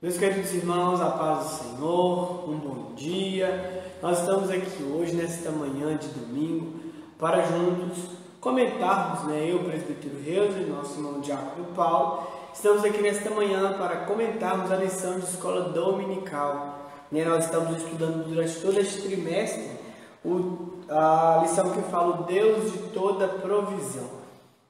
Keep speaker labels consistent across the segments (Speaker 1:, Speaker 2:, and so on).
Speaker 1: Meus queridos irmãos, a paz do Senhor, um bom dia. Nós estamos aqui hoje, nesta manhã de domingo, para juntos comentarmos, eu, o presbítero Reus e nosso irmão Diácono Paulo, estamos aqui nesta manhã para comentarmos a lição de escola dominical. Nós estamos estudando durante todo este trimestre a lição que fala o Deus de toda provisão.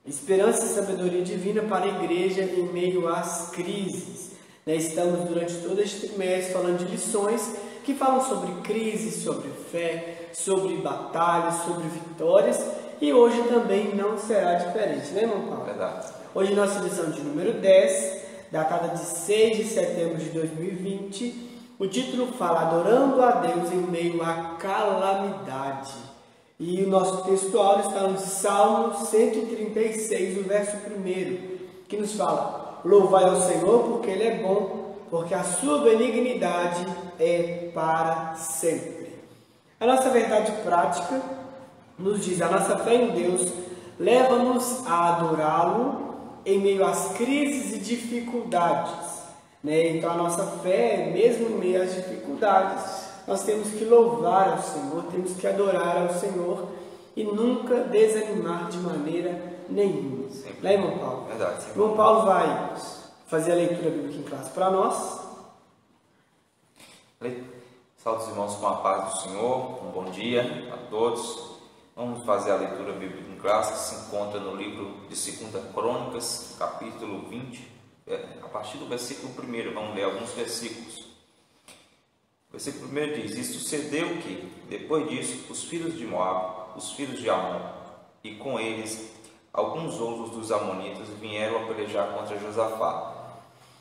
Speaker 1: Esperança e sabedoria divina para a igreja em meio às crises. Estamos durante todo este trimestre falando de lições que falam sobre crise, sobre fé, sobre batalhas, sobre vitórias, e hoje também não será diferente, né, irmão Paulo?
Speaker 2: Verdade.
Speaker 1: Hoje nossa lição de número 10, datada de 6 de setembro de 2020, o título fala Adorando a Deus em meio à calamidade. E o nosso texto áureo está no Salmo 136, o verso 1, que nos fala: Louvai ao Senhor, porque Ele é bom, porque a sua benignidade é para sempre. A nossa verdade prática nos diz: a nossa fé em Deus leva-nos a adorá-lo em meio às crises e dificuldades. Então a nossa fé, mesmo em meio às dificuldades, nós temos que louvar ao Senhor, temos que adorar ao Senhor e nunca desanimar de maneira nenhuma. Né, irmão Paulo?
Speaker 2: Verdade.
Speaker 1: Irmão Paulo vai fazer a leitura bíblica em classe para nós.
Speaker 2: Salve os irmãos com a paz do Senhor, um bom dia a todos. Vamos fazer a leitura bíblica em classe, que se encontra no livro de 2 Crônicas, capítulo 20, a partir do versículo 1, vamos ler alguns versículos. O versículo 1 diz: E sucedeu que, depois disso, os filhos de Moabe, os filhos de Amon, e com eles alguns outros dos amonitas vieram a pelejar contra Josafá.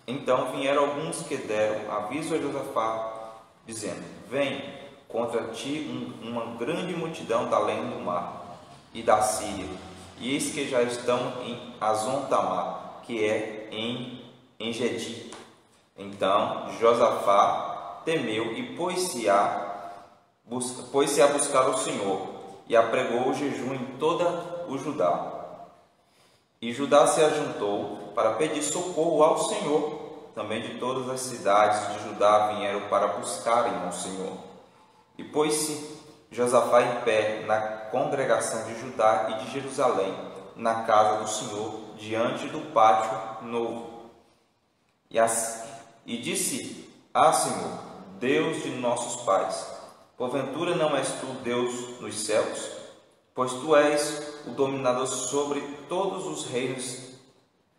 Speaker 2: Então vieram alguns que deram aviso a Josafá, dizendo: Vem contra ti uma grande multidão da além do mar e da Síria, e eis que já estão em Azon-Tamar, que é em Engedi. Então Josafá temeu e pôs-se a buscar o Senhor, e apregou o jejum em toda o Judá. E Judá se ajuntou para pedir socorro ao Senhor. Também de todas as cidades de Judá vieram para buscarem ao Senhor. E pôs-se Josafá em pé na congregação de Judá e de Jerusalém, na casa do Senhor, diante do pátio novo. E disse: Senhor, Deus de nossos pais, porventura não és tu Deus nos céus? Pois tu és o dominador sobre todos os reinos,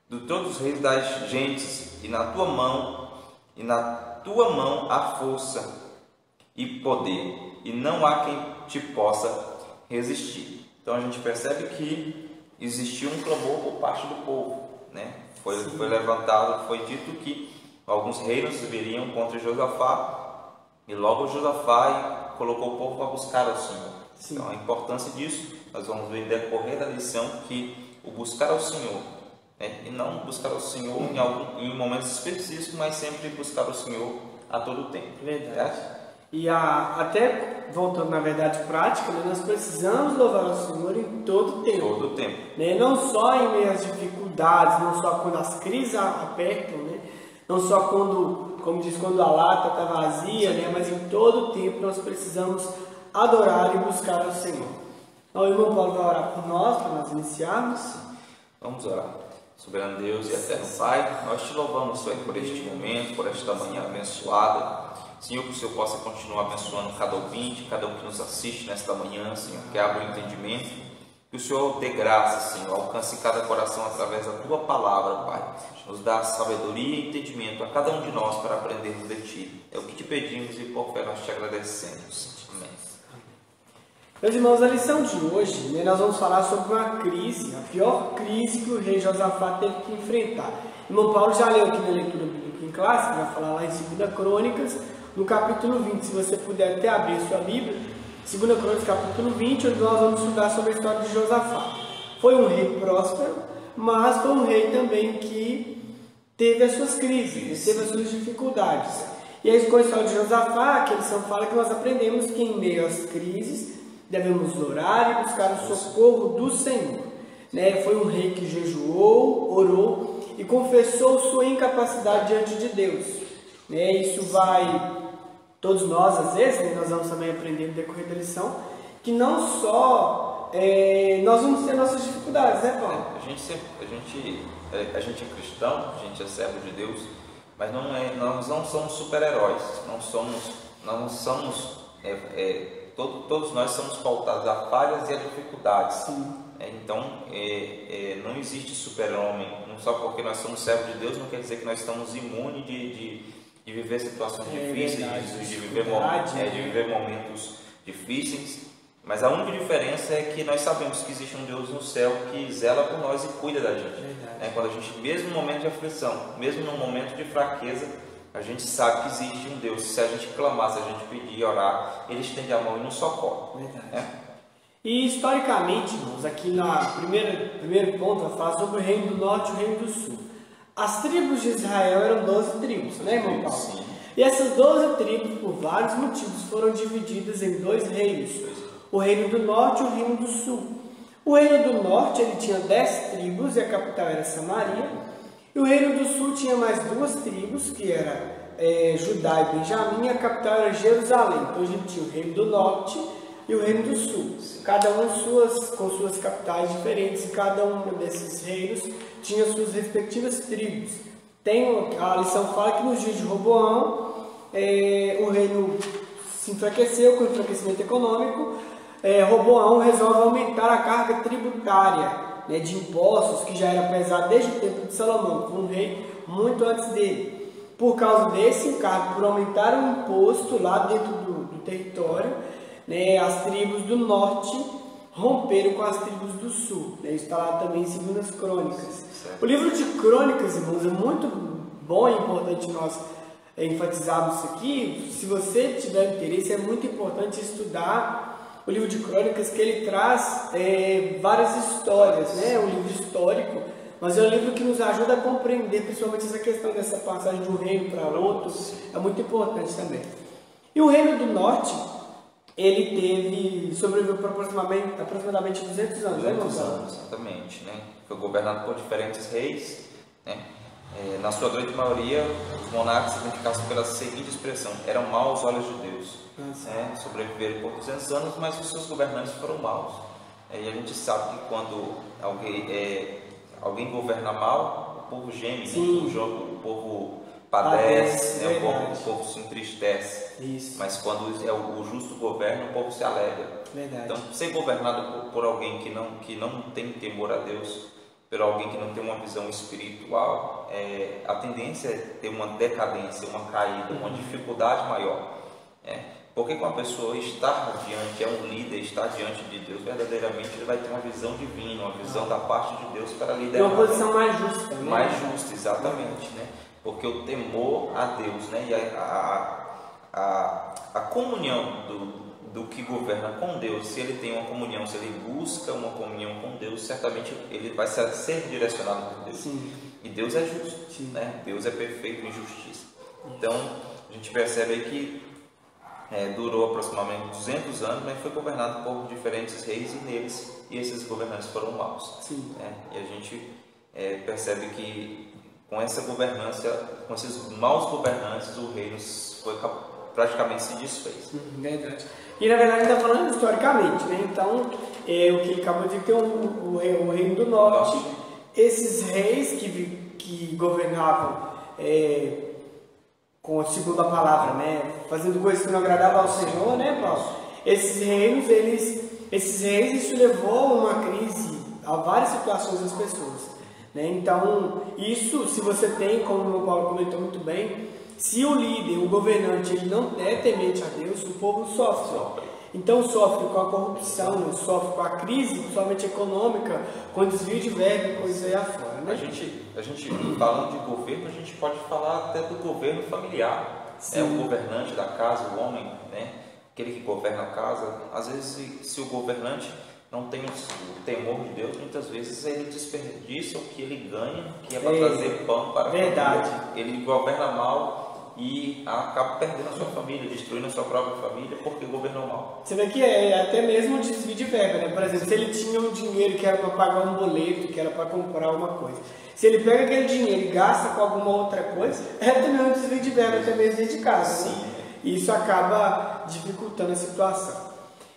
Speaker 2: de todos os reinos das gentes, e na tua mão há força e poder, e não há quem te possa resistir. Então a gente percebe que existiu um clamor por parte do povo, Foi levantado, foi dito que alguns reinos viriam contra Josafá, e logo Josafá colocou o povo para buscar ao Senhor.
Speaker 1: Sim.
Speaker 2: Então a importância disso, nós vamos ver em decorrer da lição que o buscar ao Senhor, e não buscar ao Senhor em momentos específicos, mas sempre buscar o Senhor a todo tempo.
Speaker 1: Verdade. E até voltando na verdade prática, nós precisamos louvar o Senhor em todo tempo.
Speaker 2: Todo tempo.
Speaker 1: Não só em meio às dificuldades, não só quando as crises apertam, não só quando, como diz, quando a lata está vazia, mas em todo tempo nós precisamos adorar e buscar ao Senhor. Então, o irmão Paulo vai orar por nós, para nós iniciarmos.
Speaker 2: Vamos orar. Soberano Deus e eterno Pai, nós te louvamos, Senhor, por este momento, por esta manhã abençoada. Senhor, que o Senhor possa continuar abençoando cada ouvinte, cada um que nos assiste nesta manhã, Senhor, que abra o entendimento. Que o Senhor dê graça, Senhor, alcance cada coração através da Tua palavra, Pai. Nos dá sabedoria e entendimento a cada um de nós para aprendermos de Ti. É o que te pedimos e por fé nós te agradecemos. Amém.
Speaker 1: Meus irmãos, a lição de hoje, nós vamos falar sobre uma crise, a pior crise que o rei Josafá teve que enfrentar. O irmão Paulo já leu aqui na leitura bíblica em classe, vai falar lá em 2 Crônicas, no capítulo 20. Se você puder até abrir sua Bíblia, 2 Crônicas, capítulo 20, onde nós vamos estudar sobre a história de Josafá. Foi um rei próspero, mas foi um rei também que teve as suas crises, teve as suas dificuldades. E a história de Josafá, que a lição fala que nós aprendemos que em meio às crises devemos orar e buscar o socorro do Senhor. Foi um rei que jejuou, orou e confessou sua incapacidade diante de Deus. né? Isso vai, todos nós às vezes, né, nós vamos também aprender no decorrer da lição, que não só nós vamos ter nossas dificuldades, né, Paulo?
Speaker 2: A gente é cristão, a gente é servo de Deus, mas nós não somos super-heróis, todos nós somos pautados a falhas e a dificuldades. Então, não existe super-homem. Não só porque nós somos servos de Deus, não quer dizer que nós estamos imunes de viver situações difíceis, de viver momentos difíceis. Mas a única diferença é que nós sabemos que existe um Deus no céu que zela por nós e cuida da gente. Quando a gente, mesmo no momento de aflição, mesmo no momento de fraqueza, a gente sabe que existe um Deus. Se a gente clamar, se a gente pedir, orar, Ele estende a mão e nos socorre.
Speaker 1: E historicamente, irmãos, aqui na primeiro ponto, vai falar sobre o reino do norte e o reino do sul. As tribos de Israel eram 12 tribos, né, irmão Paulo?
Speaker 2: Sim.
Speaker 1: E essas 12 tribos, por vários motivos, foram divididas em 2 reinos. O reino do norte e o reino do sul. O reino do norte ele tinha 10 tribos e a capital era Samaria. E o reino do sul tinha mais 2 tribos, que era Judá e Benjamim, e a capital era Jerusalém. Então a gente tinha o reino do norte e o reino do sul, cada um com suas capitais diferentes, e cada um desses reinos tinha suas respectivas tribos. A lição fala que nos dias de Roboão, o reino se enfraqueceu com o enfraquecimento econômico. Roboão resolve aumentar a carga tributária, né, de impostos, que já era pesada desde o tempo de Salomão, que foi um rei muito antes dele. Por causa desse encargo, por aumentar o imposto lá dentro do território, né, as tribos do norte romperam com as tribos do sul. Isso está lá também em 2 Crônicas. O livro de Crônicas, irmãos, é muito bom e importante nós enfatizarmos isso aqui. Se você tiver interesse, é muito importante estudar o livro de Crônicas, que ele traz várias histórias, né? Um livro histórico, mas é um livro que nos ajuda a compreender principalmente essa questão dessa passagem de um reino para outro. É muito importante também. E o reino do norte, ele sobreviveu por aproximadamente 200 anos.
Speaker 2: 200 anos, exatamente, né? Foi governado por diferentes reis, né? Na sua grande maioria, os monarcas se identificavam pela seguinte expressão: eram maus aos olhos de Deus. Sobreviveram por 200 anos, mas os seus governantes foram maus. E a gente sabe que quando alguém governa mal, o povo geme, né? O povo padece, né? O povo se entristece.
Speaker 1: Isso.
Speaker 2: Mas quando o justo governa, o povo se alegra.
Speaker 1: Verdade.
Speaker 2: Então, ser governado por alguém que não tem temor a Deus, por alguém que não tem uma visão espiritual, a tendência é ter uma decadência, uma caída, uma dificuldade maior. Porque quando a pessoa está diante, um líder, está diante de Deus, verdadeiramente ele vai ter uma visão divina, uma visão da parte de Deus para liderar.
Speaker 1: Uma posição mais justa, né?
Speaker 2: Mais justa, exatamente, né? Porque o temor a Deus, né? E a comunhão do que governa com Deus, se ele tem uma comunhão, se ele busca uma comunhão com Deus, certamente ele vai ser direcionado por Deus.
Speaker 1: Sim.
Speaker 2: E Deus é justo, né? Deus é perfeito em justiça. Então, a gente percebe aí que durou aproximadamente 200 anos, mas foi governado por diferentes reis e esses governantes foram maus.
Speaker 1: Sim.
Speaker 2: E a gente percebe que com essa governança, com esses maus governantes, o reino praticamente se desfez.
Speaker 1: Verdade. E na verdade está falando historicamente, né? Então, o que ele acabou de dizer, tem o reino do norte, esses reis que governavam segundo a palavra, né? Fazendo coisas que não agradavam ao Senhor, né, Paulo? Esses reis, isso levou a uma crise, a várias situações das pessoas, né? Então, isso, se você tem, como o Paulo comentou muito bem, se o líder, o governante, ele não é temente a Deus, o povo sofre. Então sofre com a corrupção, sofre com a crise, principalmente econômica, com desvio de verba e coisas aí afora, né?
Speaker 2: A gente falando de governo, a gente pode falar até do governo familiar. O governante da casa, o homem, né? Aquele que governa a casa. Às vezes, se o governante não tem o temor de Deus, muitas vezes ele desperdiça o que ele ganha, que é para trazer pão para a família. Ele governa mal e acaba perdendo a sua família, destruindo a sua própria família porque governou mal.
Speaker 1: Você vê que é até mesmo desvio de verba, né? Por exemplo, se ele tinha um dinheiro que era para pagar um boleto, que era para comprar uma coisa, se ele pega aquele dinheiro e gasta com alguma outra coisa, é também um desvio de verba, até mesmo dentro de casa.
Speaker 2: Sim.
Speaker 1: Né? E isso acaba dificultando a situação.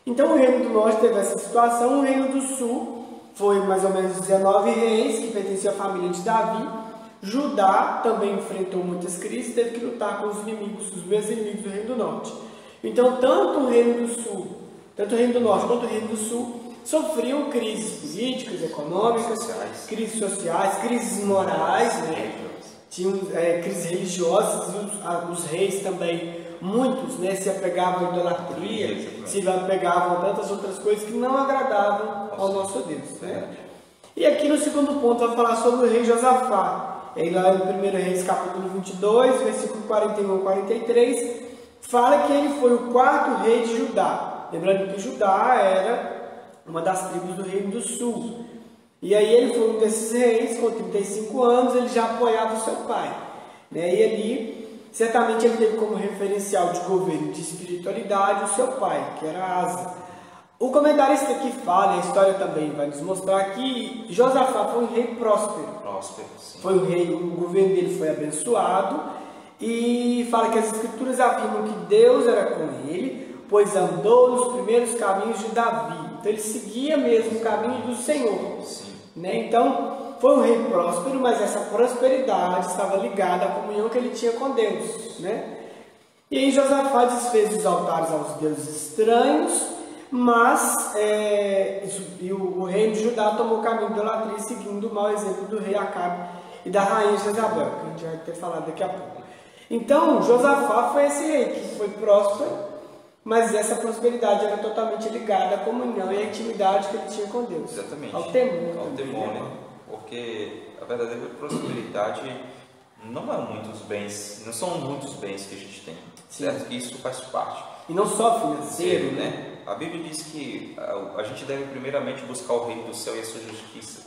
Speaker 1: Então o Reino do Norte teve essa situação, o Reino do Sul foi mais ou menos 19 reis que pertenciam à família de Davi. Judá também enfrentou muitas crises, teve que lutar com os inimigos, os mesmos inimigos do Reino do Norte. Então, tanto o Reino do Sul, tanto o Reino do Norte quanto o Reino do Sul sofriam crises políticas, econômicas, crises sociais, crises morais, né? Tinham crises religiosas, os reis também, muitos, né, se apegavam à idolatria, se apegavam a tantas outras coisas que não agradavam ao nosso Deus. Né? E aqui no segundo ponto vai falar sobre o rei Josafá. Aí lá no 1 Reis capítulo 22, versículo 41 a 43, fala que ele foi o quarto rei de Judá. Lembrando que Judá era uma das tribos do Reino do Sul. E aí ele foi um desses reis, com 35 anos, ele já apoiava o seu pai. Né? E ali, certamente ele teve como referencial de governo, de espiritualidade, o seu pai, que era Asa. O comentarista aqui fala, e a história também vai nos mostrar que Josafá foi um rei próspero.
Speaker 2: Sim.
Speaker 1: Foi um rei, o governo dele foi abençoado, e fala que as escrituras afirmam que Deus era com ele, pois andou nos primeiros caminhos de Davi. Então ele seguia mesmo o caminho do Senhor. Né? Então foi um rei próspero, mas essa prosperidade estava ligada à comunhão que ele tinha com Deus. Né? E aí Josafá desfez os altares aos deuses estranhos, mas o reino de Judá tomou o caminho de idolatria, seguindo o mau exemplo do rei Acabe e da rainha Jezabel, que a gente vai ter falado daqui a pouco. Então, Josafá foi esse rei que foi próspero, mas essa prosperidade era totalmente ligada à comunhão e à intimidade que ele tinha com Deus.
Speaker 2: Exatamente.
Speaker 1: Ao temor.
Speaker 2: Ao temor, né? Porque a verdadeira prosperidade não são muitos bens que a gente tem, certo? Que isso faz parte.
Speaker 1: E não só financeiro, né?
Speaker 2: A Bíblia diz que a gente deve primeiramente buscar o reino do céu e a sua justiça,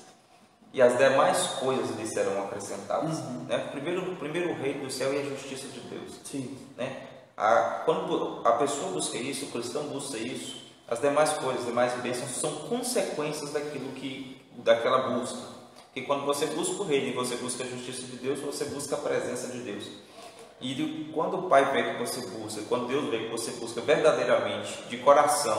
Speaker 2: e as demais coisas lhe serão acrescentadas. Né? Primeiro o reino do céu e a justiça de Deus.
Speaker 1: Sim.
Speaker 2: Né? Quando a pessoa busca isso, o cristão busca isso, as demais coisas, as demais bênçãos são consequências daquela busca. Porque quando você busca o reino e você busca a justiça de Deus, você busca a presença de Deus. E quando o Pai vê que você busca, quando Deus vê que você busca verdadeiramente, de coração,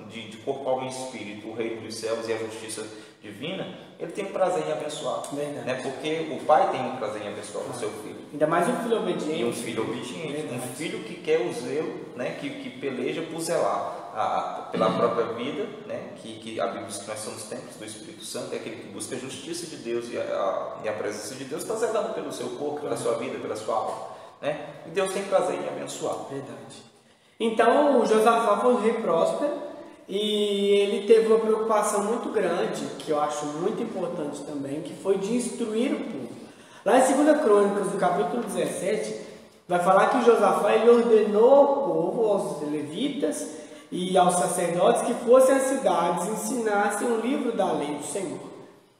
Speaker 2: de corpo, alma e espírito, o reino dos céus e a justiça divina, Ele tem prazer em abençoar. Né? Porque o Pai tem um prazer em abençoar o seu filho.
Speaker 1: Ainda mais um filho obediente.
Speaker 2: E um filho obediente, um filho que quer o zelo, né? que peleja por zelar pela própria vida, né? que a Bíblia diz que nós somos templos do Espírito Santo, é aquele que busca a justiça de Deus e a presença de Deus, está zelando pelo seu corpo, pela sua vida, pela sua alma. Né? E Deus tem prazer em abençoar.
Speaker 1: Verdade. Então o Josafá foi um rei próspero e ele teve uma preocupação muito grande, que eu acho muito importante também, que foi de instruir o povo. Lá em 2 Crônicas, no capítulo 17, vai falar que Josafá ele ordenou ao povo, aos levitas e aos sacerdotes que fossem às cidades e ensinassem o livro da lei do Senhor.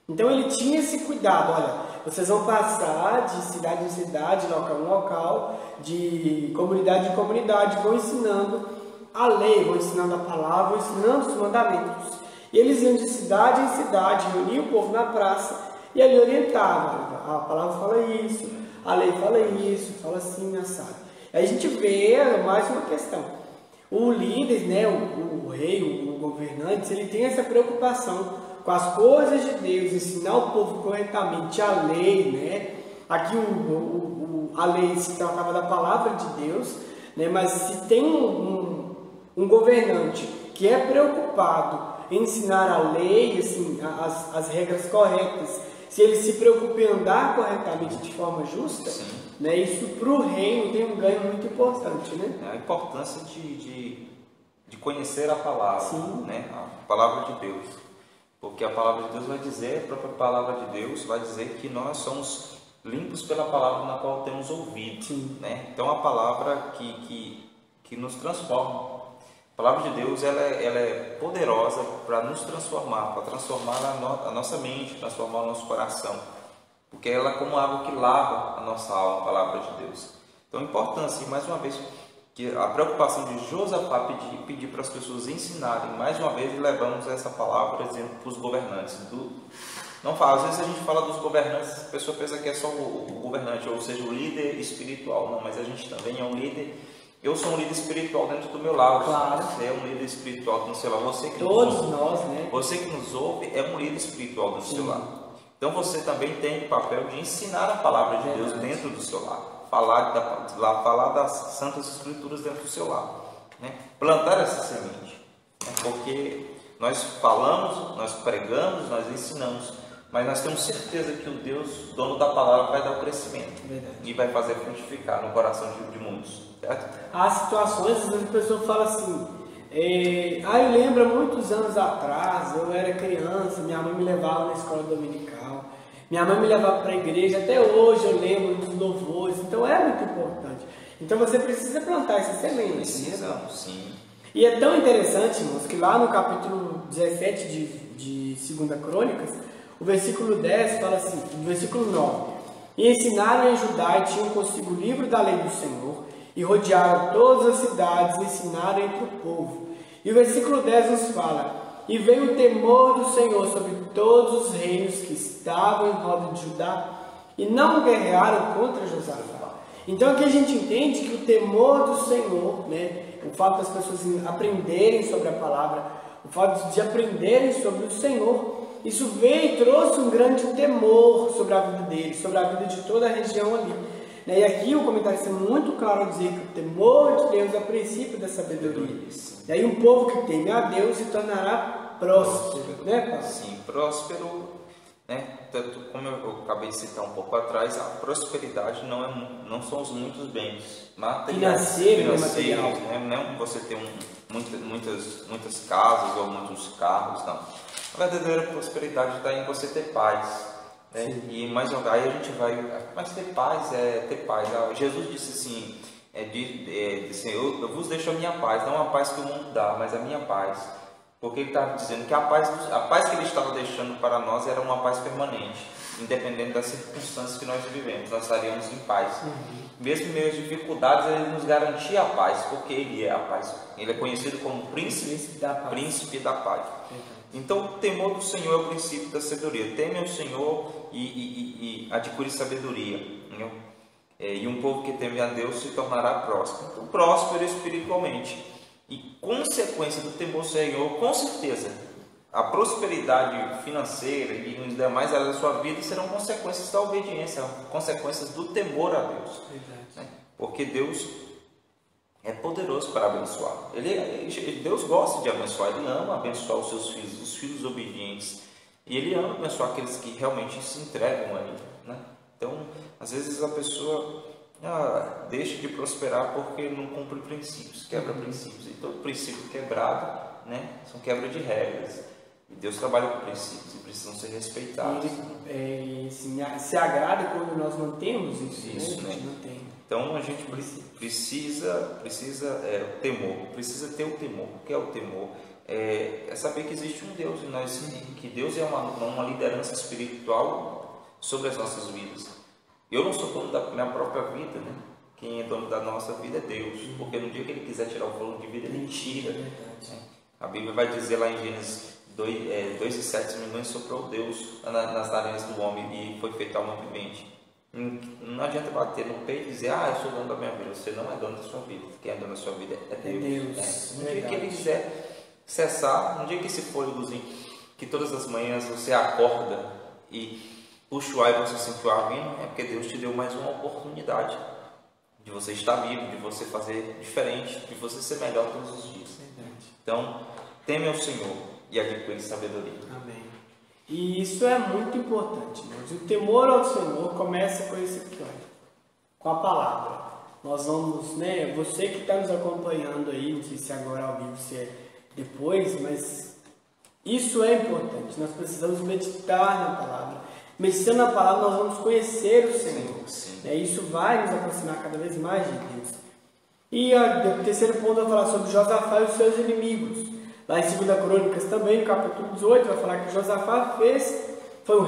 Speaker 1: Então ele tinha esse cuidado, olha, vocês vão passar de cidade em cidade, local em local, de comunidade em comunidade, vão ensinando a lei, vão ensinando a palavra, vão ensinando os mandamentos. E eles iam de cidade em cidade, reuniam o povo na praça e ali orientavam, a palavra fala isso, a lei fala isso, fala assim, assado. Aí a gente vê mais uma questão. O líder, né, o rei, o governante, ele tem essa preocupação com as coisas de Deus, ensinar o povo corretamente a lei, né? Aqui a lei se tratava da palavra de Deus, né? Mas se tem um governante que é preocupado em ensinar a lei, assim, as regras corretas, se ele se preocupa em andar corretamente de forma justa, né? Isso para o reino tem um ganho muito importante, né?
Speaker 2: A importância de conhecer a palavra, né? A palavra de Deus. Porque a palavra de Deus vai dizer, a própria palavra de Deus vai dizer que nós somos limpos pela palavra na qual temos ouvido. Né? Então a palavra que nos transforma. A palavra de Deus ela é poderosa para nos transformar, para transformar a nossa mente, transformar o nosso coração. Porque ela é como água que lava a nossa alma, a palavra de Deus. Então, a importância, mais uma vez, que a preocupação de Josafá pedir para as pessoas ensinarem, mais uma vez levamos essa palavra dizendo para os governantes. Não fala, às vezes a gente fala dos governantes, a pessoa pensa que é só o governante, ou seja, o líder espiritual. Não, mas a gente também é um líder. Eu sou um líder espiritual dentro do meu lar.
Speaker 1: Claro.
Speaker 2: Você é um líder espiritual no seu lar.
Speaker 1: Todos nós, né?
Speaker 2: Você que nos ouve é um líder espiritual do seu lar. Então você também tem o papel de ensinar a palavra de Deus dentro do seu lar. Falar das Santas Escrituras dentro do seu lar, né? Plantar essa semente, né? Porque nós falamos, nós pregamos, nós ensinamos, mas nós temos certeza que o Deus, dono da palavra, vai dar o crescimento.
Speaker 1: Verdade.
Speaker 2: E vai fazer frutificar no coração de muitos, certo?
Speaker 1: Há situações, às vezes a pessoa fala assim, eu lembro há muitos anos atrás, eu era criança, minha mãe me levava na escola dominical, minha mãe me levava para a igreja, até hoje eu lembro dos louvores, então é muito importante. Então você precisa plantar essa semente.
Speaker 2: Precisamos, sim.
Speaker 1: E é tão interessante, irmãos, que lá no capítulo 17 de 2 Crônicas, o versículo 10 fala assim, o versículo 9, e ensinaram em Judá e tinham consigo o livro da lei do Senhor, e rodearam todas as cidades e ensinaram entre o povo. E o versículo 10 nos fala, e veio o temor do Senhor sobre todos os reinos que estavam em roda de Judá, e não guerrearam contra Josafá. Então aqui a gente entende que o temor do Senhor, né, o fato das pessoas aprenderem sobre a palavra, o fato de aprenderem sobre o Senhor, isso veio e trouxe um grande temor sobre a vida deles, sobre a vida de toda a região ali. E aqui o comentário é muito claro a dizer que o temor de Deus é o princípio da sabedoria. E aí um povo que teme a Deus se tornará próspero, né, Paulo?
Speaker 2: Sim, próspero, né? Tanto como eu acabei de citar um pouco atrás, a prosperidade não são os muitos bens materiais,
Speaker 1: financeiros, material.
Speaker 2: Né? Não você ter muitas casas ou muitos carros, não. A verdadeira prosperidade está em você ter paz. Né? E mais uma vez, aí a gente vai, mas ter paz é ter paz. Jesus disse assim, eu vos deixo a minha paz, não a paz que o mundo dá, mas a minha paz. Porque ele estava dizendo que a paz que ele estava deixando para nós era uma paz permanente, independente das circunstâncias que nós vivemos, nós estaríamos em paz. Mesmo em meio às dificuldades, ele nos garantia a paz, porque ele é a paz. Ele é conhecido como príncipe da paz. Então, o temor do Senhor é o princípio da sabedoria. Teme ao Senhor e adquire sabedoria. Né? E um povo que teme a Deus se tornará próspero. Então, próspero espiritualmente. E consequência do temor ao Senhor, com certeza, a prosperidade financeira e nos demais áreas da sua vida serão consequências da obediência, consequências do temor a Deus. Né? Porque Deus é poderoso para abençoar. Deus gosta de abençoar, Ele ama abençoar os seus filhos, os filhos obedientes. E Ele ama abençoar aqueles que realmente se entregam a Ele. Né? Então, às vezes a pessoa deixa de prosperar porque não cumpre princípios, quebra princípios. E todo princípio quebrado, né, são quebra de regras. E Deus trabalha com princípios e precisam ser respeitados.
Speaker 1: Se agrada quando nós não temos isso, né?
Speaker 2: Né?
Speaker 1: Não tem.
Speaker 2: Então a gente precisa temor, precisa ter o temor. O que é o temor? É saber que existe um Deus e que Deus é uma liderança espiritual sobre as nossas vidas. Eu não sou dono da minha própria vida, né? Quem é dono da nossa vida é Deus, porque no dia que Ele quiser tirar o fôlego de vida, Ele tira. A Bíblia vai dizer lá em Gênesis 2:7, milhões soprou Deus nas narinas do homem e foi feita alma vivente. Não adianta bater no peito e dizer, eu sou dono da minha vida. Você não é dono da sua vida. Quem é dono da sua vida é Deus. No dia que Ele quiser cessar, no dia que esse fôlegozinho, que todas as manhãs você acorda e puxa o ar e você sente o ar vindo, é porque Deus te deu mais uma oportunidade de você estar vivo, de você fazer diferente, de você ser melhor todos os dias. Então, teme ao Senhor e adquire sabedoria.
Speaker 1: Amém. E isso é muito importante, irmãos. O temor ao Senhor começa com esse aqui, com a palavra. Nós vamos, né? Você que está nos acompanhando aí, não sei se agora ao vivo, se é depois, mas isso é importante. Nós precisamos meditar na palavra. Meditando na palavra, nós vamos conhecer o Senhor. Isso vai nos aproximar cada vez mais de Deus. E o terceiro ponto vai falar sobre Josafá e os seus inimigos. Lá em 2 Crônicas também, no capítulo 18, vai falar que Josafá foi um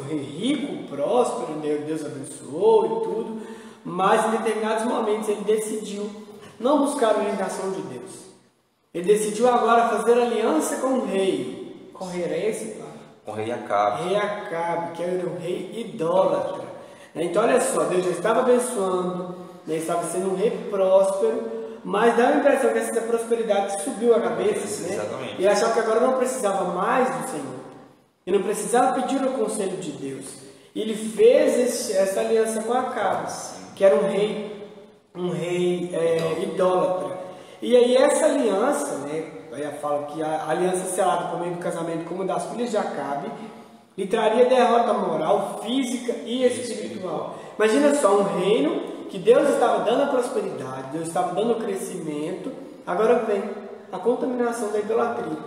Speaker 1: rico, próspero, Deus abençoou e tudo, mas em determinados momentos ele decidiu não buscar a orientação de Deus. Ele decidiu agora fazer aliança com o rei. Qual rei era esse, pai?
Speaker 2: Com o rei Acabe.
Speaker 1: Rei Acabe, que era um rei idólatra. Então olha só, Deus já estava abençoando, estava sendo um rei próspero, mas dá a impressão que essa prosperidade subiu a cabeça, né?
Speaker 2: Exatamente.
Speaker 1: E ele achava que agora não precisava mais do Senhor. Ele não precisava pedir o conselho de Deus. E ele fez essa aliança com Acabe, que era um rei idólatra. E aí essa aliança, né? Aí fala que a aliança selada por meio do casamento como das filhas de Acabe lhe traria derrota moral, física e espiritual. Imagina só, um reino que Deus estava dando a prosperidade, Deus estava dando o crescimento, agora vem a contaminação da idolatria.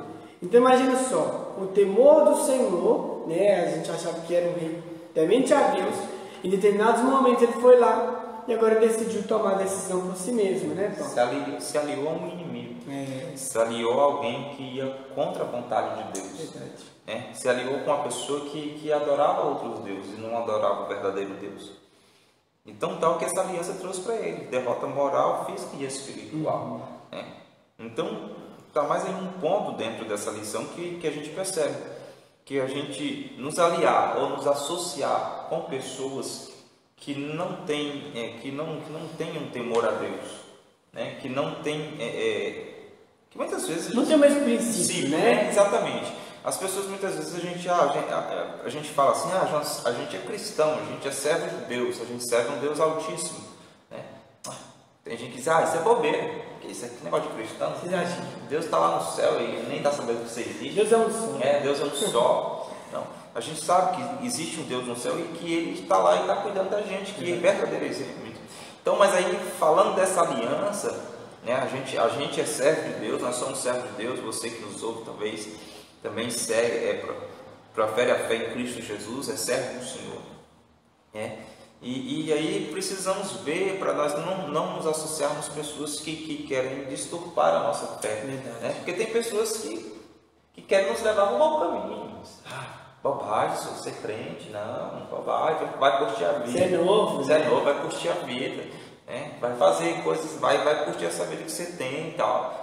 Speaker 1: Então imagina só, o temor do Senhor, né? A gente achava que era um rei temente a Deus, em determinados momentos ele foi lá e agora decidiu tomar a decisão por si mesmo, né, Paulo?
Speaker 2: Se aliou a um inimigo. Se aliou a alguém que ia contra a vontade de Deus.
Speaker 1: Verdade.
Speaker 2: Se aliou com uma pessoa que adorava outros deuses e não adorava o verdadeiro Deus. Então, tal que essa aliança trouxe para ele, derrota moral, física e espiritual. Então, está mais em um ponto dentro dessa lição que a gente percebe, que a gente nos aliar ou nos associar com pessoas que não têm um temor a Deus, que não tem, que muitas vezes
Speaker 1: não tem o mesmo princípio, né?
Speaker 2: Exatamente. As pessoas muitas vezes a gente fala assim, a gente é cristão, a gente é servo de Deus, a gente serve um Deus altíssimo, né? Tem gente que diz, isso é bobeira, porque isso é negócio de cristão. Deus está lá no céu e nem está sabendo que você existe.
Speaker 1: Deus é um sol.
Speaker 2: Deus é um sol. Não, a gente sabe que existe um Deus no céu e que Ele está lá e está cuidando da gente, que é verdadeiro existe. Então, mas aí falando dessa aliança, né, a gente é servo de Deus, nós somos servos de Deus. Você que nos ouve talvez também segue, profere a fé em Cristo Jesus, é servo do Senhor. E aí precisamos ver para nós não nos associarmos a pessoas que querem disturbar a nossa fé. Né? Porque tem pessoas que querem nos levar para um mau caminho. Bobagem, se você é crente, não, bobagem, vai curtir a vida. Você é novo, vai curtir a vida. Vai fazer coisas, vai curtir essa vida que você tem e tal.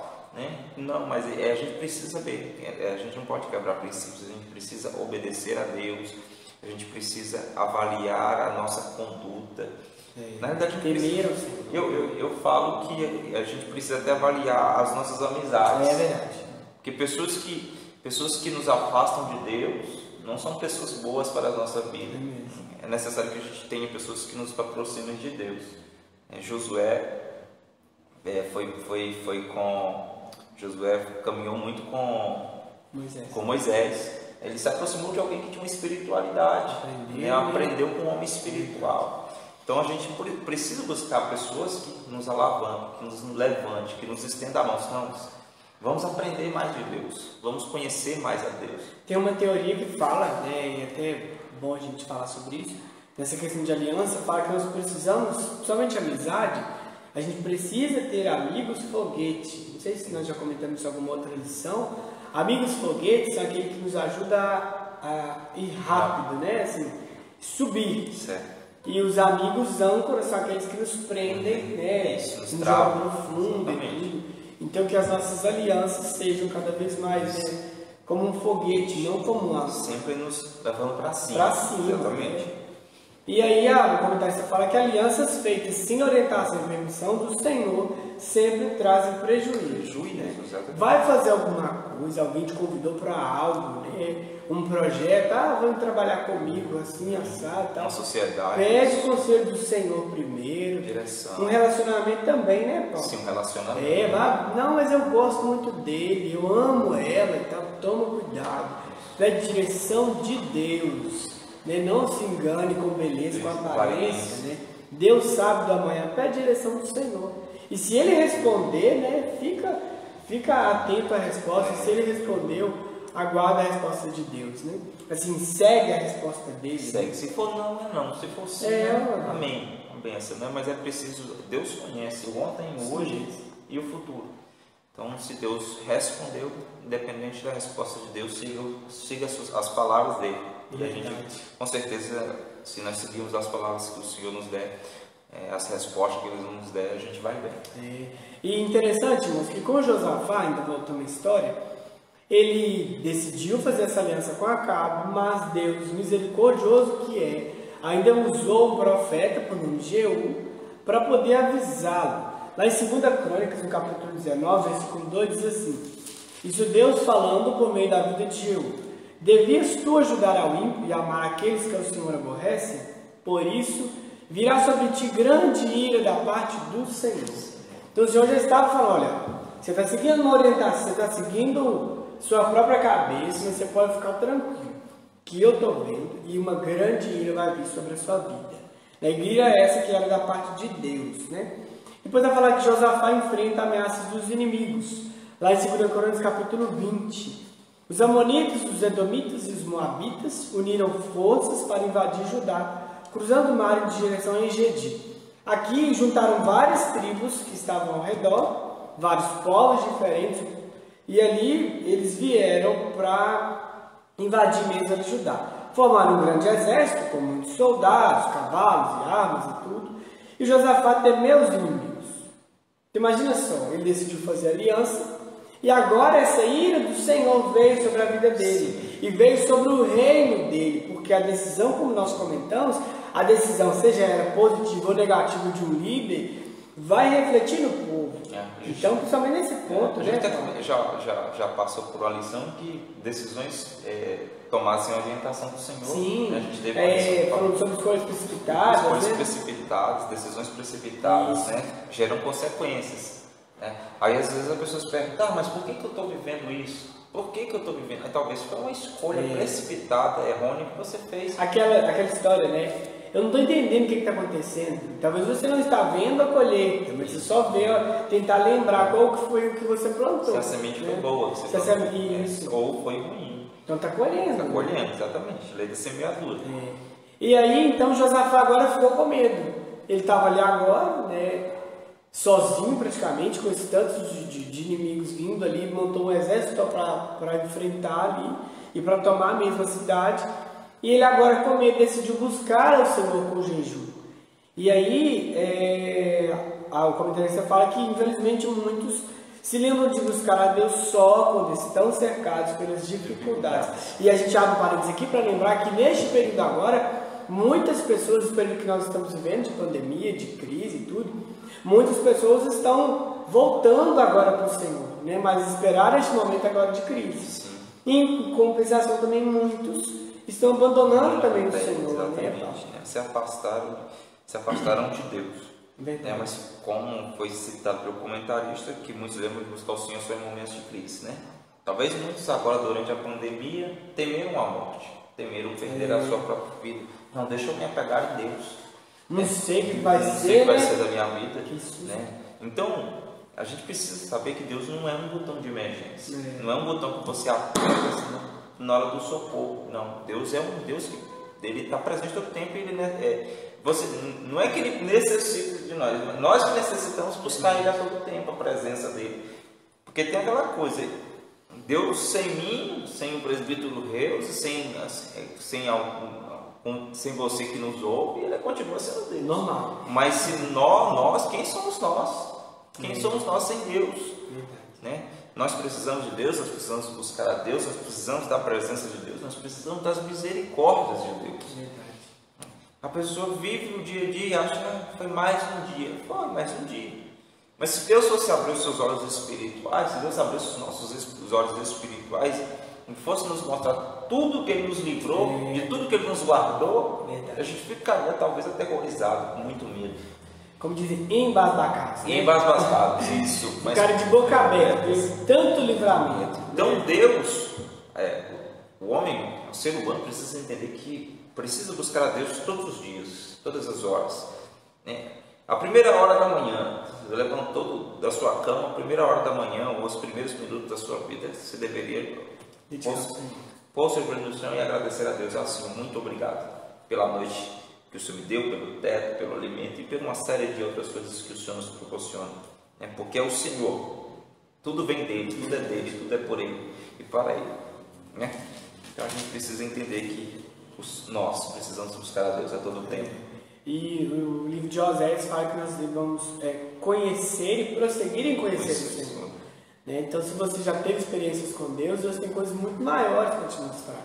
Speaker 2: Não, mas a gente precisa ver, a gente não pode quebrar princípios, a gente precisa obedecer a Deus, a gente precisa avaliar a nossa conduta. Na verdade, eu falo que a gente precisa até avaliar as nossas amizades.
Speaker 1: É verdade.
Speaker 2: Porque pessoas que nos afastam de Deus não são pessoas boas para a nossa vida. É necessário que a gente tenha pessoas que nos aproximem de Deus. Josué Josué caminhou muito com Moisés. Ele se aproximou de alguém que tinha uma espiritualidade, aprendeu com um homem espiritual. Então a gente precisa buscar pessoas que nos alavanquem, que nos levante, que nos estendam a mão. Vamos aprender mais de Deus, vamos conhecer mais a Deus.
Speaker 1: Tem uma teoria que fala, e é até bom a gente falar sobre isso, nessa questão de aliança, fala que nós precisamos, somente amizade, a gente precisa ter amigos foguete. Não sei se nós já comentamos isso em alguma outra lição. Amigos foguetes são aqueles que nos ajudam a ir rápido, né? Assim, subir.
Speaker 2: Certo.
Speaker 1: E os amigos âncoras são aqueles que nos prendem, né? Nos jogam no fundo e tudo. Então que as nossas alianças sejam cada vez mais como um foguete, não como uma...
Speaker 2: Sempre nos levando para cima.
Speaker 1: Para cima.
Speaker 2: Exatamente.
Speaker 1: E aí o comentarista fala que alianças feitas sem orientação e permissão do Senhor sempre trazem prejuízo.
Speaker 2: Né?
Speaker 1: Vai fazer alguma coisa, alguém te convidou para algo, né? Um projeto, vamos trabalhar comigo, assim, assado, tal.
Speaker 2: Uma sociedade.
Speaker 1: Pede o conselho do Senhor primeiro.
Speaker 2: Direção.
Speaker 1: Um relacionamento também, né, Paulo?
Speaker 2: Sim, um relacionamento.
Speaker 1: Não, mas eu gosto muito dele, eu amo ela e tal, toma cuidado. Pede direção de Deus. Não se engane com beleza, com aparência, né? Deus sabe do amanhã, pede a direção do Senhor. E se ele responder, fica atento à resposta. Se ele respondeu, aguarda a resposta de Deus, né? Assim, segue a resposta dele.
Speaker 2: Segue. Se for não, é não. Se for sim, amém. Uma benção, né? Mas é preciso, Deus conhece o ontem, o hoje e o futuro. Então, se Deus respondeu, independente da resposta de Deus, siga as palavras dele. E a gente, com certeza, se nós seguirmos as palavras que o Senhor nos der, as respostas que eles nos der, a gente vai ver.
Speaker 1: E interessante, irmãos, que com Josafá, ainda voltando à história, ele decidiu fazer essa aliança com Acabe, mas Deus, misericordioso que é, ainda usou o profeta, por nome Jeú, para poder avisá-lo. Lá em 2 Crônicas, no capítulo 19, versículo 2, diz assim: isso Deus falando por meio da vida de Jeú: devias tu ajudar ao ímpio e amar aqueles que o Senhor aborrece? Por isso, virá sobre ti grande ira da parte do Senhor. Então o Senhor já estava falando: olha, você está seguindo uma orientação, você está seguindo sua própria cabeça, mas você pode ficar tranquilo, que eu estou vendo, e uma grande ira vai vir sobre a sua vida. A ira é essa que era da parte de Deus, né? Depois vai falar que Josafá enfrenta ameaças dos inimigos. Lá em 2 Crônicas, capítulo 20. Os amonitas, os edomitas e os moabitas uniram forças para invadir Judá, cruzando o mar em direção a Engedi. Aqui juntaram várias tribos que estavam ao redor, vários povos diferentes, e ali eles vieram para invadir mesmo a Judá. Formaram um grande exército, com muitos soldados, cavalos e armas e tudo, e Josafá temeu os inimigos. Imagina só, ele decidiu fazer aliança, e agora essa ira do Senhor veio sobre a vida dele, e veio sobre o reino dele, porque a decisão, como nós comentamos, a decisão, seja ela positiva ou negativa de um líder, vai refletir no povo. Então, principalmente nesse ponto,
Speaker 2: já passou por uma lição que decisões tomadas sem orientação do Senhor.
Speaker 1: Sim,
Speaker 2: a gente teve
Speaker 1: falando sobre escolhas precipitadas.
Speaker 2: Escolhas precipitadas, decisões precipitadas, né? Geram consequências. Né? Aí às vezes as pessoas perguntam: mas por que eu estou vivendo isso? Por que eu estou vivendo? Aí, talvez foi uma escolha precipitada, errônea que você fez.
Speaker 1: Aquela história, né? Eu não estou entendendo o que está acontecendo. Talvez você não está vendo a colheita, mas você só vê, tentar lembrar qual que foi o que você plantou. Se
Speaker 2: a semente foi boa,
Speaker 1: isso.
Speaker 2: Ou foi ruim.
Speaker 1: Então está colhendo.
Speaker 2: Está colhendo, exatamente. Lei da semeadura.
Speaker 1: E aí, então, Josafá agora ficou com medo. Ele estava ali agora, né, sozinho praticamente, com esses tantos de inimigos vindo ali, montou um exército para enfrentar ali e para tomar a mesma cidade. E ele agora, com medo, decidiu buscar o Senhor com jejum. E aí, o comentarista fala que, infelizmente, muitos se lembram de buscar a Deus só quando estão cercados pelas dificuldades. E a gente abre parênteses aqui para lembrar que, neste período agora, muitas pessoas, no período que nós estamos vivendo, de pandemia, de crise e tudo, muitas pessoas estão voltando agora para o Senhor, né? Mas esperaram este momento agora de crise. E, em compensação, também muitos estão abandonando também o Senhor.
Speaker 2: Exatamente, né? Se afastaram de Deus. Mas como foi citado pelo comentarista, que muitos lembram de buscar o Senhor só em momentos de crise, né? Talvez muitos agora, durante a pandemia, temeram a morte, temeram perder a sua própria vida. Não, deixa eu me apegar em Deus.
Speaker 1: Não sei o que vai ser,
Speaker 2: não sei o que vai ser da minha vida, né? Então, a gente precisa saber que Deus não é um botão de emergência, não é um botão que você aperta na hora do socorro. Não, Deus é um Deus que ele está presente todo o tempo. Não é que ele necessita de nós, mas nós que necessitamos buscar ele a todo tempo, a presença dele. Porque tem aquela coisa: Deus sem mim, sem o presbítero Reus, sem você que nos ouve, ele continua sendo Deus.
Speaker 1: Normal.
Speaker 2: Mas se nós, quem somos nós? Quem somos nós sem Deus? Né? Nós precisamos de Deus, nós precisamos buscar a Deus, nós precisamos da presença de Deus, nós precisamos das misericórdias de Deus. A pessoa vive no dia a dia e acha que foi mais um dia. Foi mais um dia. Mas se Deus fosse abrir os seus olhos espirituais, se Deus abrisse os nossos olhos espirituais e fosse nos mostrar tudo que Ele nos livrou, de tudo que Ele nos guardou, a gente ficaria talvez aterrorizado, com muito medo.
Speaker 1: Como dizem, embasbacados.
Speaker 2: Embasbacados, isso.
Speaker 1: Ficaram de boca aberta, tanto livramento.
Speaker 2: Então Deus, o homem, o ser humano precisa entender que precisa buscar a Deus todos os dias, todas as horas. Né? A primeira hora da manhã, você levantou da sua cama, a primeira hora da manhã, ou os primeiros minutos da sua vida, você deveria pôr o seu joelho no chão e agradecer a Deus. Senhor, muito obrigado pela noite que o Senhor me deu, pelo teto, pelo alimento e por uma série de outras coisas que o Senhor nos proporciona. Porque é o Senhor, tudo vem dele, tudo é por Ele e para Ele. Então a gente precisa entender que nós precisamos buscar a Deus a todo tempo.
Speaker 1: E o livro de Oséias fala que nós devemos conhecer e prosseguir em conhecer o Senhor. Né? Então, se você já teve experiências com Deus, Deus tem coisas muito maiores para te mostrar.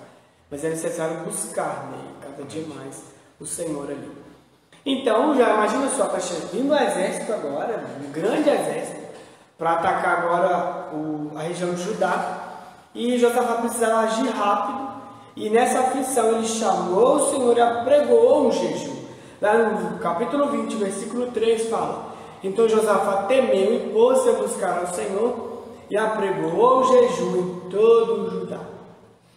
Speaker 1: Mas é necessário buscar, né, cada dia mais o Senhor ali. Então, já imagina só, está vindo um exército agora, um grande exército, para atacar agora a região de Judá. E Josafá precisava agir rápido. E nessa aflição ele chamou o Senhor e apregoou um jejum. Lá no capítulo 20, versículo 3 fala: então Josafá temeu e pôs-se a buscar ao Senhor e apregoou o jejum em todo o Judá.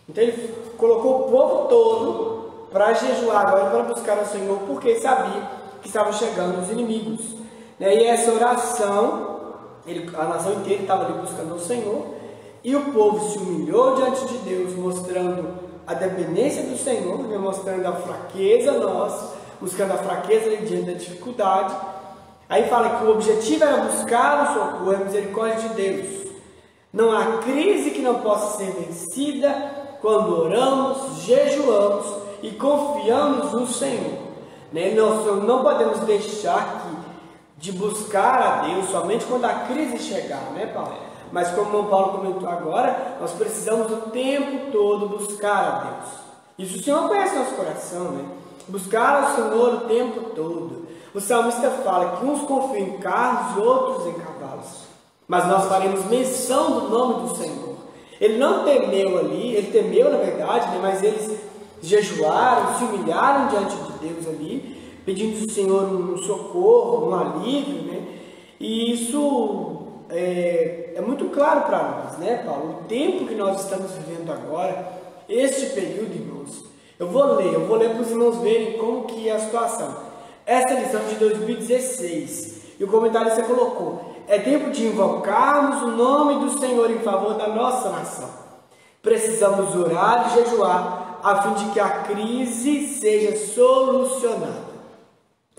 Speaker 1: Então ele colocou o povo todo para jejuar agora, para buscar ao Senhor, porque sabia que estavam chegando os inimigos. E essa oração, a nação inteira estava ali buscando ao Senhor, e o povo se humilhou diante de Deus, mostrando a dependência do Senhor, mostrando a fraqueza nossa, buscando a fraqueza diante da dificuldade. Aí fala que o objetivo era buscar o socorro, a misericórdia de Deus. Não há crise que não possa ser vencida quando oramos, jejuamos e confiamos no Senhor. Nós não podemos deixar de buscar a Deus somente quando a crise chegar, né, Paulo? Mas como o Paulo comentou agora, nós precisamos o tempo todo buscar a Deus. Isso o Senhor conhece nosso coração, né? Buscar ao Senhor o tempo todo. O salmista fala que uns confiam em carros e outros em cavalos. Mas nós faremos menção do nome do Senhor. Ele não temeu ali, ele temeu na verdade, né? Mas eles jejuaram, se humilharam diante de Deus ali, pedindo ao Senhor um socorro, um alívio, né? E isso é muito claro para nós, né, Paulo? O tempo que nós estamos vivendo agora, este período, irmãos, eu vou ler para os irmãos verem como que é a situação. Esta lição de 2016, e o comentarista colocou: é tempo de invocarmos o nome do Senhor em favor da nossa nação. Precisamos orar e jejuar, a fim de que a crise seja solucionada.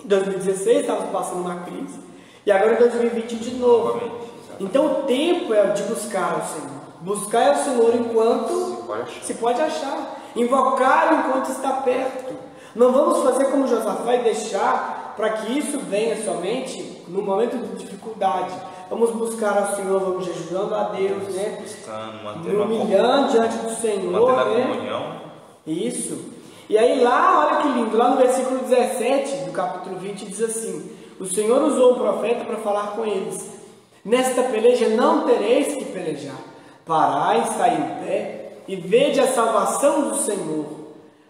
Speaker 1: Em 2016 estávamos passando uma crise, e agora em 2020 de novo. Então o tempo é de buscar o Senhor. Buscar o Senhor enquanto se pode achar. Invocar enquanto está perto. Não vamos fazer como Josafá e deixar para que isso venha somente no momento de dificuldade. Vamos buscar ao Senhor, vamos jejuando a Deus, né? Buscando, humilhando diante do Senhor, né? Comunhão. Isso. E aí lá, olha que lindo, lá no versículo 17 do capítulo 20 diz assim: o Senhor usou o profeta para falar com eles. Nesta peleja não tereis que pelejar. Parai, estai em pé e vede a salvação do Senhor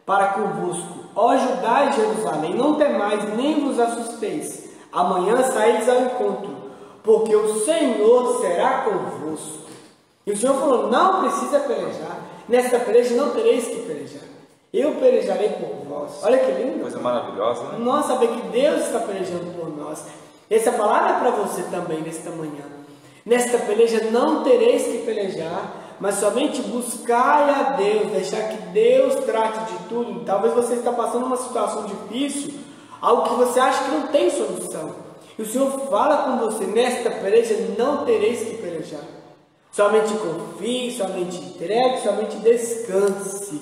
Speaker 1: para convosco. Ó Judá e Jerusalém, não temais nem vos assusteis. Amanhã saídes ao encontro, porque o Senhor será convosco. E o Senhor falou: não precisa pelejar. Nesta peleja não tereis que pelejar. Eu pelejarei por vós. Olha que lindo.
Speaker 2: Coisa maravilhosa, né?
Speaker 1: Nós saber que Deus está pelejando por nós. Essa palavra é para você também nesta manhã. Nesta peleja não tereis que pelejar, mas somente buscai a Deus, deixar que Deus trate de tudo. Talvez você está passando uma situação difícil, algo que você acha que não tem solução. E o Senhor fala com você: nesta peleja não tereis que pelejar. Somente confie, somente entregue, somente descanse,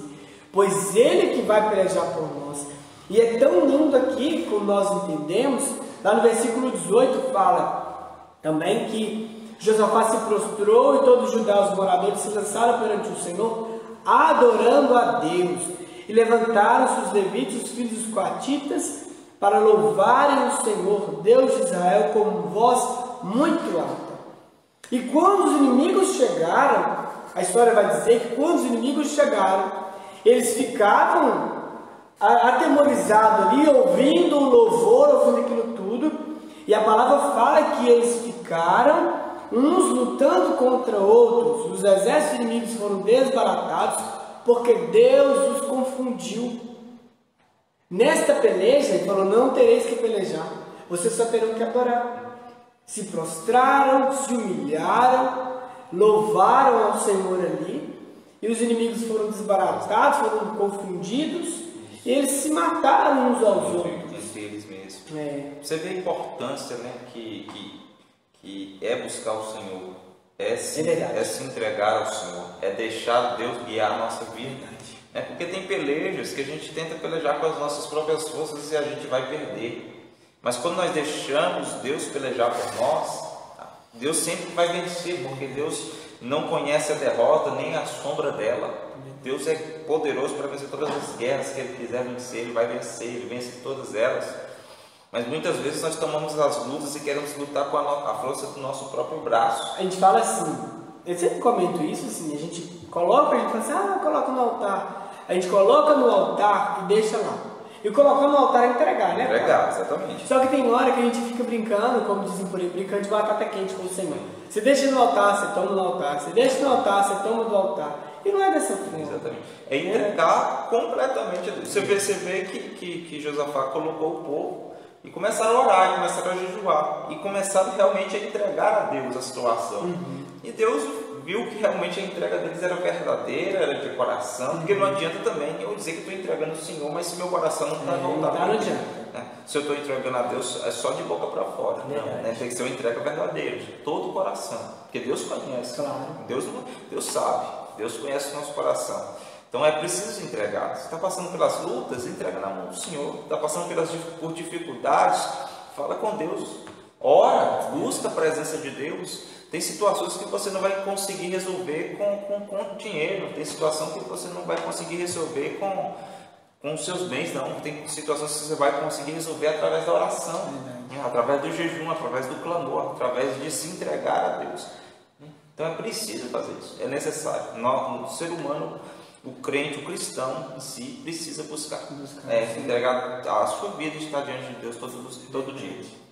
Speaker 1: pois Ele que vai pelejar por nós. E é tão lindo aqui, como nós entendemos, lá no versículo 18 fala também que Josafá se prostrou e todos os judeus moradores se lançaram perante o Senhor, adorando a Deus. E levantaram-se os levitas, os filhos dos coatitas, para louvarem o Senhor, Deus de Israel, com voz muito alta. E quando os inimigos chegaram, a história vai dizer que quando os inimigos chegaram, eles ficavam atemorizados ali, ouvindo o louvor, ouvindo aquilo tudo. E a palavra fala que eles ficaram uns lutando contra outros. Os exércitos inimigos foram desbaratados, porque Deus os confundiu. Nesta peleja, ele falou: não tereis que pelejar, vocês só terão que adorar. Se prostraram, se humilharam, louvaram ao Senhor ali, e os inimigos foram desbaratados, foram confundidos, e eles se mataram uns aos outros.
Speaker 2: Entre eles mesmos. Você vê a importância, né, que é buscar o Senhor, é se entregar ao Senhor, é deixar Deus guiar a nossa vida. Porque tem pelejas que a gente tenta pelejar com as nossas próprias forças e a gente vai perder. Mas quando nós deixamos Deus pelejar por nós, Deus sempre vai vencer, porque Deus não conhece a derrota nem a sombra dela. Deus é poderoso para vencer todas as guerras que Ele quiser vencer, Ele vai vencer, Ele vence todas elas. Mas muitas vezes nós tomamos as lutas e queremos lutar com a força do nosso próprio braço.
Speaker 1: A gente fala assim, eu sempre comento isso, assim, a gente fala assim, coloca no altar. A gente coloca no altar e deixa lá. E colocar no altar é entregar, né?
Speaker 2: Entregar, exatamente.
Speaker 1: Só que tem hora que a gente fica brincando, como dizem por aí, brincando de batata quente com o Senhor. Você deixa no altar, você toma no altar. Você deixa no altar, você toma do altar. E não é dessa forma.
Speaker 2: Exatamente. É entregar completamente a Deus. Você vê que Josafá colocou o povo e começaram a orar, e começaram a jejuar. E começaram realmente a entregar a Deus a situação. E Deus viu que realmente a entrega deles era verdadeira, era de coração, porque não adianta também eu dizer que estou entregando o Senhor, mas se meu coração não está voltado,
Speaker 1: não adianta.
Speaker 2: Se eu estou entregando a Deus, é só de boca para fora. Não, tem que ser uma entrega verdadeira, de todo o coração, porque Deus conhece,
Speaker 1: claro.
Speaker 2: Deus sabe, Deus conhece o nosso coração. Então é preciso entregar. Se está passando pelas lutas, entrega na mão do Senhor. Está passando por dificuldades, fala com Deus, ora, busca a presença de Deus. Tem situações que você não vai conseguir resolver com dinheiro. Tem situação que você não vai conseguir resolver com os seus bens, não. Tem situações que você vai conseguir resolver através da oração, através do jejum, através do clamor, através de se entregar a Deus. Então é preciso fazer isso, é necessário. O ser humano, o crente, o cristão em si, precisa buscar entregar a sua vida e estar diante de Deus todo dia.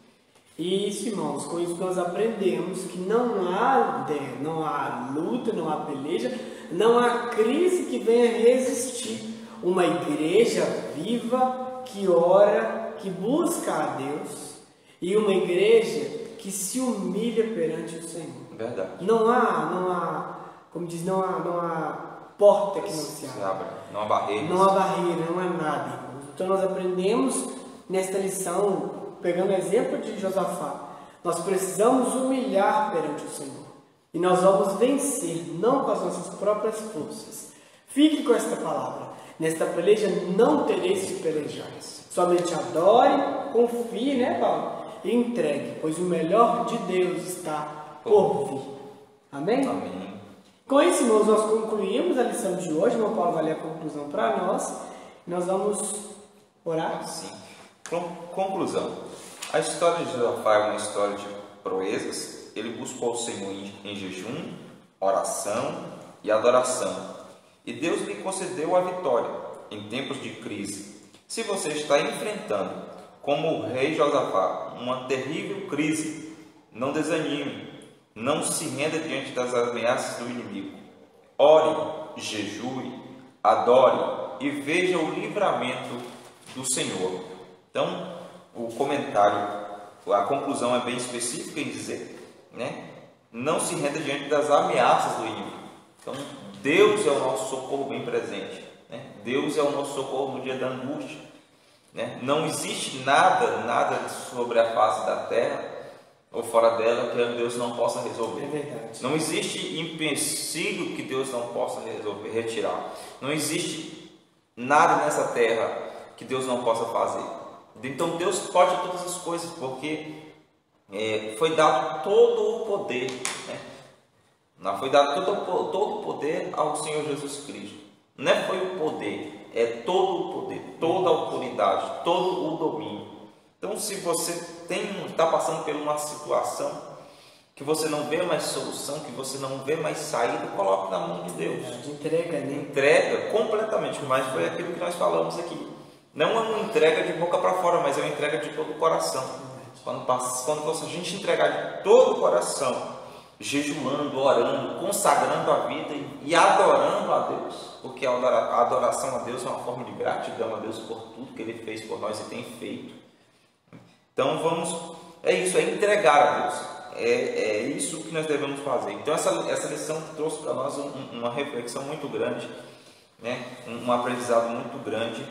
Speaker 1: E isso, irmãos, com isso nós aprendemos que não há luta, não há peleja, não há crise que venha resistir uma igreja viva que ora, que busca a Deus, e uma igreja que se humilha perante o Senhor.
Speaker 2: Verdade.
Speaker 1: Não há, como diz, não há porta que não se abra.
Speaker 2: Não há barreira.
Speaker 1: Não há barreira, não há nada, irmãos. Então nós aprendemos nesta lição, pegando o exemplo de Josafá, nós precisamos humilhar perante o Senhor. E nós vamos vencer, não com as nossas próprias forças. Fique com esta palavra. Nesta peleja não tereis de pelejar. Somente adore, confie, né, Paulo? E entregue, pois o melhor de Deus está por vir. Amém?
Speaker 2: Amém.
Speaker 1: Com isso, irmãos, nós concluímos a lição de hoje. O Paulo vai ler a conclusão para nós. Nós vamos orar.
Speaker 2: Sim. Conclusão. A história de Josafá é uma história de proezas. Ele buscou o Senhor em jejum, oração e adoração. E Deus lhe concedeu a vitória em tempos de crise. Se você está enfrentando, como o rei Josafá, uma terrível crise, não desanime, não se renda diante das ameaças do inimigo. Ore, jejue, adore e veja o livramento do Senhor. Então, o comentário, a conclusão é bem específica em dizer, não se renda diante das ameaças do inimigo. Então, Deus é o nosso socorro bem presente. Deus é o nosso socorro no dia da angústia. Não existe nada sobre a face da terra ou fora dela que Deus não possa resolver.
Speaker 1: É verdade.
Speaker 2: Não existe empecilho que Deus não possa resolver, retirar. Não existe nada nessa terra que Deus não possa fazer. Então Deus pode todas as coisas, porque foi dado todo o poder, foi dado todo o poder ao Senhor Jesus Cristo. Não foi o poder, é todo o poder, toda a autoridade, todo o domínio. Então, se você está passando por uma situação que você não vê mais solução, que você não vê mais saída, coloque na mão de Deus.
Speaker 1: Entrega,
Speaker 2: Entrega completamente, mas foi aquilo que nós falamos aqui. Não é uma entrega de boca para fora, mas é uma entrega de todo o coração. Quando a gente entregar de todo o coração, jejuando, orando, consagrando a vida e adorando a Deus, porque a adoração a Deus é uma forma de gratidão a Deus por tudo que Ele fez por nós e tem feito. Então é entregar a Deus, é isso que nós devemos fazer. Então essa lição trouxe para nós uma reflexão muito grande, um aprendizado muito grande,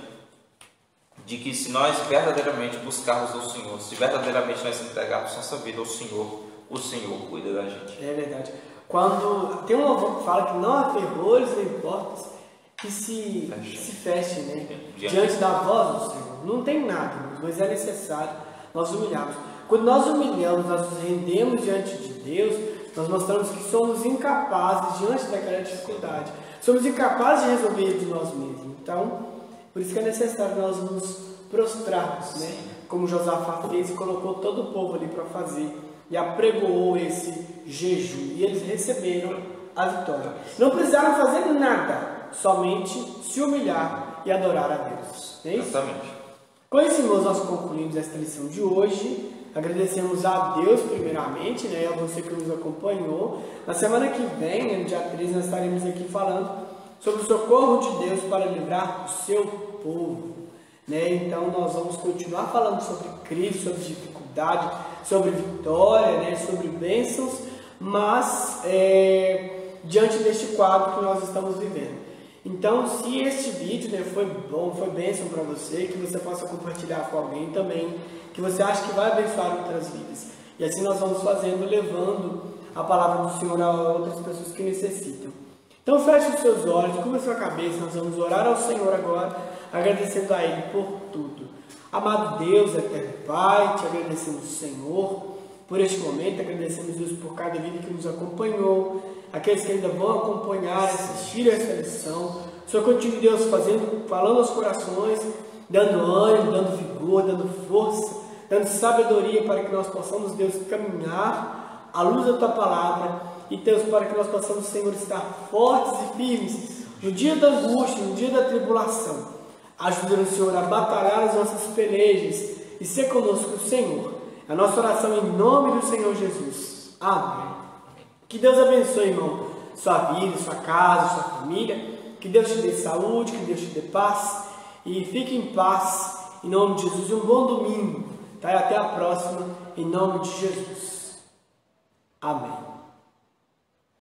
Speaker 2: de que se nós verdadeiramente buscarmos o Senhor, se verdadeiramente nós entregarmos nossa vida ao Senhor, o Senhor cuida da gente.
Speaker 1: É verdade. Quando tem um avô que fala que não há ferrolhos nem portas que se feche, né? Diante da voz do Senhor. Não tem nada, mas é necessário nós humilharmos. Quando nós humilhamos, nós nos rendemos diante de Deus, nós mostramos que somos incapazes diante daquela dificuldade. Somos incapazes de resolver de nós mesmos. Então, por isso que é necessário nós nos prostrarmos, né? Como Josafá fez e colocou todo o povo ali para fazer. E apregoou esse jejum. E eles receberam a vitória. Não precisaram fazer nada, somente se humilhar e adorar a Deus. Não é isso?
Speaker 2: Exatamente.
Speaker 1: Com isso, irmãos, nós concluímos esta lição de hoje. Agradecemos a Deus primeiramente, né, a você que nos acompanhou. Na semana que vem, né, no dia 13, nós estaremos aqui falando sobre o socorro de Deus para livrar o seu povo. Né? Então nós vamos continuar falando sobre crise, sobre dificuldade, sobre vitória, né, sobre bênçãos, mas diante deste quadro que nós estamos vivendo. Então, se este vídeo, né, foi bom, foi bênção para você, que você possa compartilhar com alguém também, que você acha que vai abençoar outras vidas. E assim nós vamos fazendo, levando a palavra do Senhor a outras pessoas que necessitam. Então, feche os seus olhos, cubra a sua cabeça, nós vamos orar ao Senhor agora, agradecendo a Ele por tudo. Amado Deus, eterno Pai, te agradecemos, Senhor, por este momento, agradecemos, Deus, por cada vida que nos acompanhou, aqueles que ainda vão acompanhar, assistir esta lição. O Senhor continue, Deus, falando aos corações, dando ânimo, dando vigor, dando força, dando sabedoria para que nós possamos, Deus, caminhar à luz da Tua Palavra e, Deus, para que nós possamos, Senhor, estar fortes e firmes no dia da angústia, no dia da tribulação. Ajuda-nos, Senhor, a batalhar as nossas pelejas e ser conosco, Senhor. A nossa oração em nome do Senhor Jesus. Amém. Que Deus abençoe, irmão, sua vida, sua casa, sua família. Que Deus te dê saúde, que Deus te dê paz. E fique em paz, em nome de Jesus. Um bom domingo. Tá? E até a próxima, em nome de Jesus. Amém.